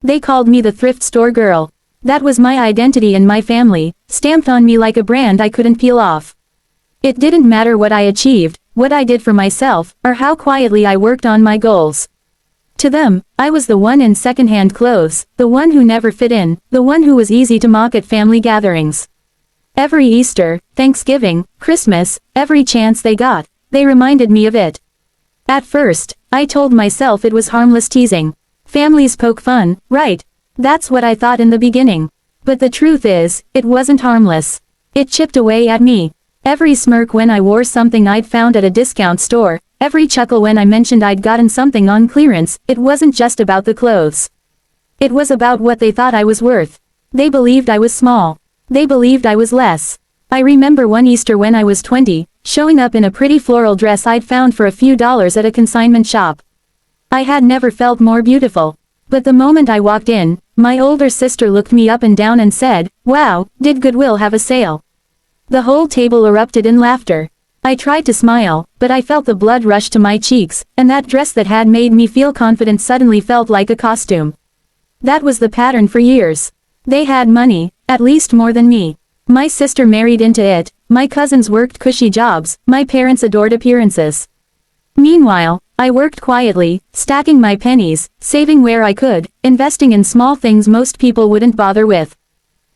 They called me the thrift store girl. That was my identity in my family, stamped on me like a brand I couldn't peel off. It didn't matter what I achieved, what I did for myself, or how quietly I worked on my goals. To them, I was the one in second-hand clothes, the one who never fit in, the one who was easy to mock at family gatherings. Every Easter, Thanksgiving, Christmas, every chance they got, they reminded me of it. At first, I told myself it was harmless teasing. Families poke fun, right? That's what I thought in the beginning. But the truth is, it wasn't harmless. It chipped away at me. Every smirk when I wore something I'd found at a discount store, every chuckle when I mentioned I'd gotten something on clearance, it wasn't just about the clothes. It was about what they thought I was worth. They believed I was small. They believed I was less. I remember one Easter when I was 20, showing up in a pretty floral dress I'd found for a few dollars at a consignment shop. I had never felt more beautiful. But the moment I walked in, my older sister looked me up and down and said, "Wow, did Goodwill have a sale?" The whole table erupted in laughter. I tried to smile, but I felt the blood rush to my cheeks, and that dress that had made me feel confident suddenly felt like a costume. That was the pattern for years. They had money, at least more than me. My sister married into it, my cousins worked cushy jobs, my parents adored appearances. Meanwhile, I worked quietly, stacking my pennies, saving where I could, investing in small things most people wouldn't bother with.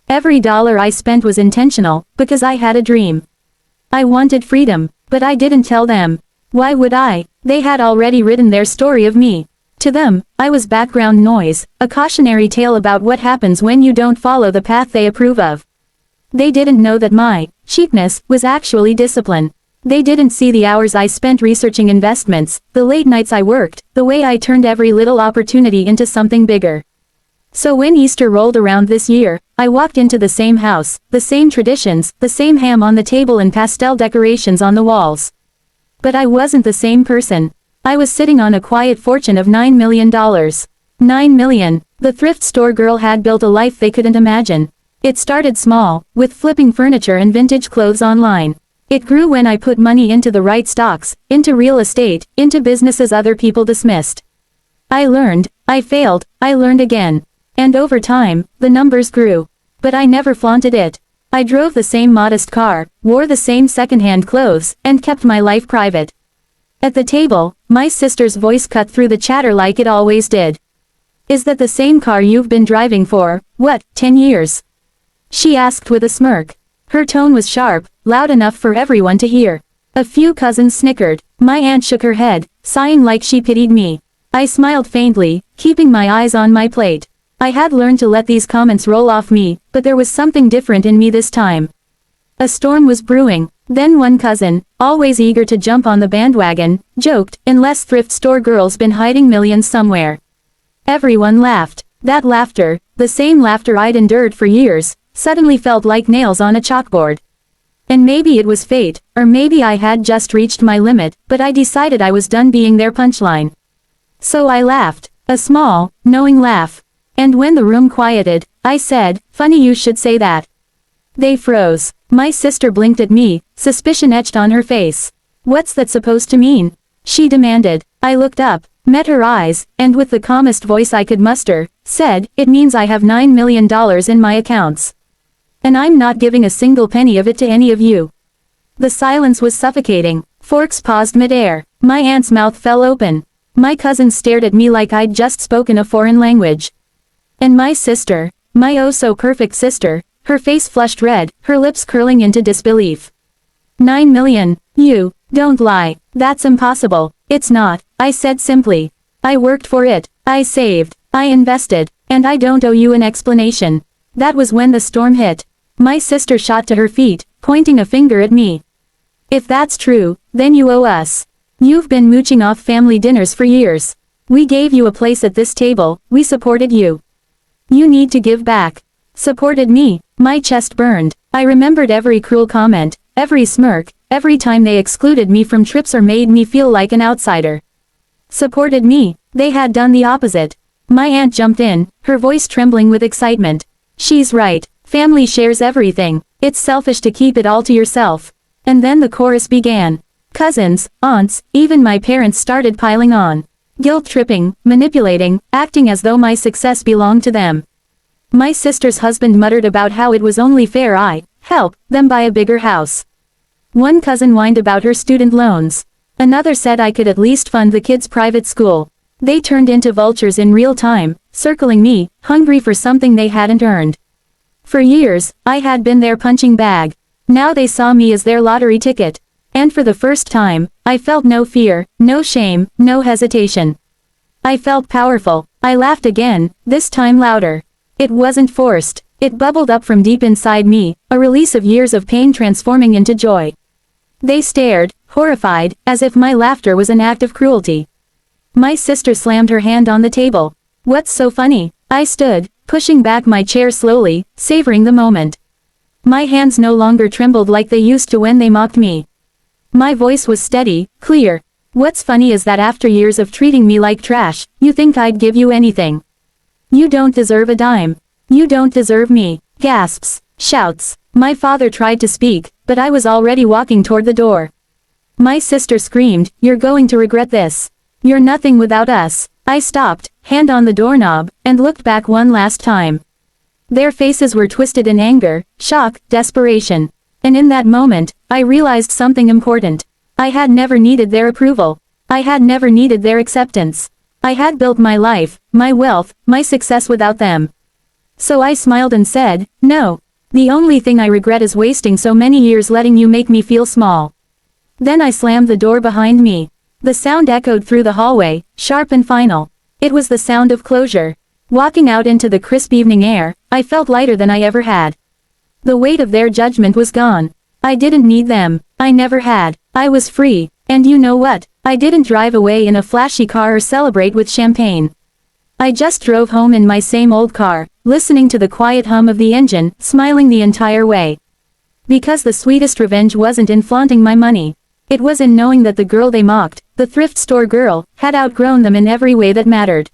Every dollar I spent was intentional, because I had a dream. I wanted freedom, but I didn't tell them. Why would I? They had already written their story of me. To them, I was background noise, a cautionary tale about what happens when you don't follow the path they approve of. They didn't know that my cheapness was actually discipline. They didn't see the hours I spent researching investments, the late nights I worked, the way I turned every little opportunity into something bigger. So when Easter rolled around this year, I walked into the same house, the same traditions, the same ham on the table and pastel decorations on the walls. But I wasn't the same person. I was sitting on a quiet fortune of $9 million. $9 million. The thrift store girl had built a life they couldn't imagine. It started small, with flipping furniture and vintage clothes online. It grew when I put money into the right stocks, into real estate, into businesses other people dismissed. I learned, I failed, I learned again. And over time, the numbers grew. But I never flaunted it. I drove the same modest car, wore the same secondhand clothes, and kept my life private. At the table, my sister's voice cut through the chatter like it always did. "Is that the same car you've been driving for, 10 years?" She asked with a smirk. Her tone was sharp, loud enough for everyone to hear. A few cousins snickered. My aunt shook her head, sighing like she pitied me. I smiled faintly, keeping my eyes on my plate. I had learned to let these comments roll off me, but there was something different in me this time. A storm was brewing. Then one cousin, always eager to jump on the bandwagon, joked, "Unless thrift store girl's been hiding millions somewhere." Everyone laughed. That laughter, the same laughter I'd endured for years, suddenly felt like nails on a chalkboard. And maybe it was fate, or maybe I had just reached my limit, but I decided I was done being their punchline. So I laughed, a small, knowing laugh. And when the room quieted, I said, "Funny you should say that." They froze. My sister blinked at me, suspicion etched on her face. "What's that supposed to mean?" she demanded. I looked up, met her eyes, and with the calmest voice I could muster, said, "It means I have $9 million in my accounts. And I'm not giving a single penny of it to any of you." The silence was suffocating. Forks paused mid-air. My aunt's mouth fell open. My cousins stared at me like I'd just spoken a foreign language. And my sister, my oh-so-perfect sister, her face flushed red, her lips curling into disbelief. "9 million, you, don't lie, that's impossible." "It's not," I said simply. "I worked for it, I saved, I invested, and I don't owe you an explanation." That was when the storm hit. My sister shot to her feet, pointing a finger at me. "If that's true, then you owe us. You've been mooching off family dinners for years. We gave you a place at this table, we supported you. You need to give back." Supported me. My chest burned. I remembered every cruel comment, every smirk, every time they excluded me from trips or made me feel like an outsider. Supported me. They had done the opposite. My aunt jumped in, her voice trembling with excitement. "She's right. Family shares everything. It's selfish to keep it all to yourself." And then the chorus began. Cousins, aunts, even my parents started piling on. guilt-tripping, manipulating, acting as though my success belonged to them. My sister's husband muttered about how it was only fair I help them buy a bigger house. One cousin whined about her student loans. Another said I could at least fund the kids' private school. They turned into vultures in real time, circling me, hungry for something they hadn't earned. For years, I had been their punching bag. Now they saw me as their lottery ticket. And for the first time, I felt no fear, no shame, no hesitation. I felt powerful. I laughed again, this time louder. It wasn't forced. It bubbled up from deep inside me, a release of years of pain transforming into joy. They stared, horrified, as if my laughter was an act of cruelty. My sister slammed her hand on the table. What's so funny? I stood, pushing back my chair slowly, savoring the moment. My hands no longer trembled like they used to when they mocked me. My voice was steady, clear. What's funny is that after years of treating me like trash, you think I'd give you anything. You don't deserve a dime. You don't deserve me. Gasps, shouts. My father tried to speak, but I was already walking toward the door. My sister screamed, "You're going to regret this. You're nothing without us." I stopped, hand on the doorknob, and looked back one last time. Their faces were twisted in anger, shock, desperation. And in that moment, I realized something important. I had never needed their approval. I had never needed their acceptance. I had built my life, my wealth, my success without them. So I smiled and said, "No. The only thing I regret is wasting so many years letting you make me feel small." Then I slammed the door behind me. The sound echoed through the hallway, sharp and final. It was the sound of closure. Walking out into the crisp evening air, I felt lighter than I ever had. The weight of their judgment was gone. I didn't need them. I never had. I was free. And you know what? I didn't drive away in a flashy car or celebrate with champagne. I just drove home in my same old car, listening to the quiet hum of the engine, smiling the entire way. Because the sweetest revenge wasn't in flaunting my money. It was in knowing that the girl they mocked, the thrift store girl, had outgrown them in every way that mattered.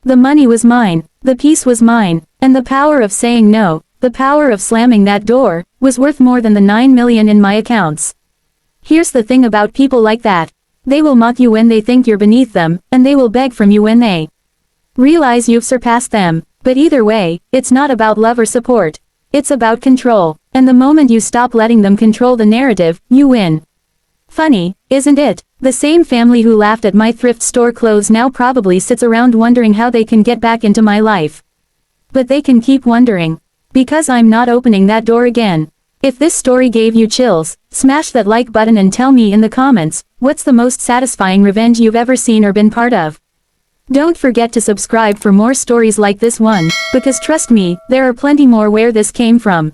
The money was mine, the peace was mine, and the power of saying no, the power of slamming that door, was worth more than the 9 million in my accounts. Here's the thing about people like that. They will mock you when they think you're beneath them, and they will beg from you when they realize you've surpassed them. But either way, it's not about love or support. It's about control. And the moment you stop letting them control the narrative, you win. Funny, isn't it? The same family who laughed at my thrift store clothes now probably sits around wondering how they can get back into my life. But they can keep wondering. Because I'm not opening that door again. If this story gave you chills, smash that like button and tell me in the comments, what's the most satisfying revenge you've ever seen or been part of? Don't forget to subscribe for more stories like this one, because trust me, there are plenty more where this came from.